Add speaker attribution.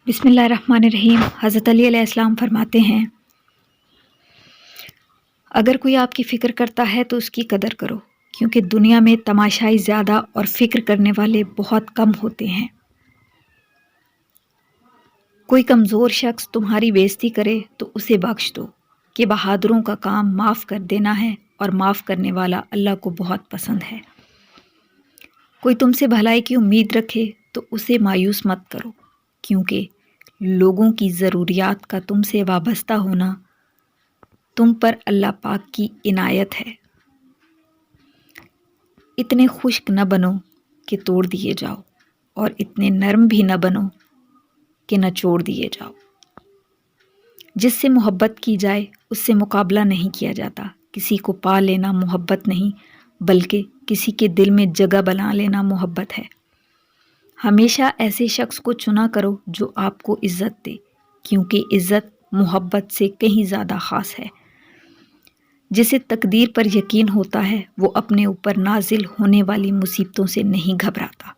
Speaker 1: بسم اللہ الرحمن الرحیم۔ حضرت علی علیہ السلام فرماتے ہیں، اگر کوئی آپ کی فکر کرتا ہے تو اس کی قدر کرو، کیونکہ دنیا میں تماشائی زیادہ اور فکر کرنے والے بہت کم ہوتے ہیں۔ کوئی کمزور شخص تمہاری بےزتی کرے تو اسے بخش دو، کہ بہادروں کا کام معاف کر دینا ہے، اور معاف کرنے والا اللہ کو بہت پسند ہے۔ کوئی تم سے بھلائی کی امید رکھے تو اسے مایوس مت کرو، کیونکہ لوگوں کی ضروریات کا تم سے وابستہ ہونا تم پر اللہ پاک کی عنایت ہے۔ اتنے خشک نہ بنو کہ توڑ دیے جاؤ، اور اتنے نرم بھی نہ بنو کہ نچوڑ دیے جاؤ۔ جس سے محبت کی جائے اس سے مقابلہ نہیں کیا جاتا۔ کسی کو پا لینا محبت نہیں، بلکہ کسی کے دل میں جگہ بنا لینا محبت ہے۔ ہمیشہ ایسے شخص کو چنا کرو جو آپ کو عزت دے، کیونکہ عزت محبت سے کہیں زیادہ خاص ہے۔ جسے تقدیر پر یقین ہوتا ہے وہ اپنے اوپر نازل ہونے والی مصیبتوں سے نہیں گھبراتا۔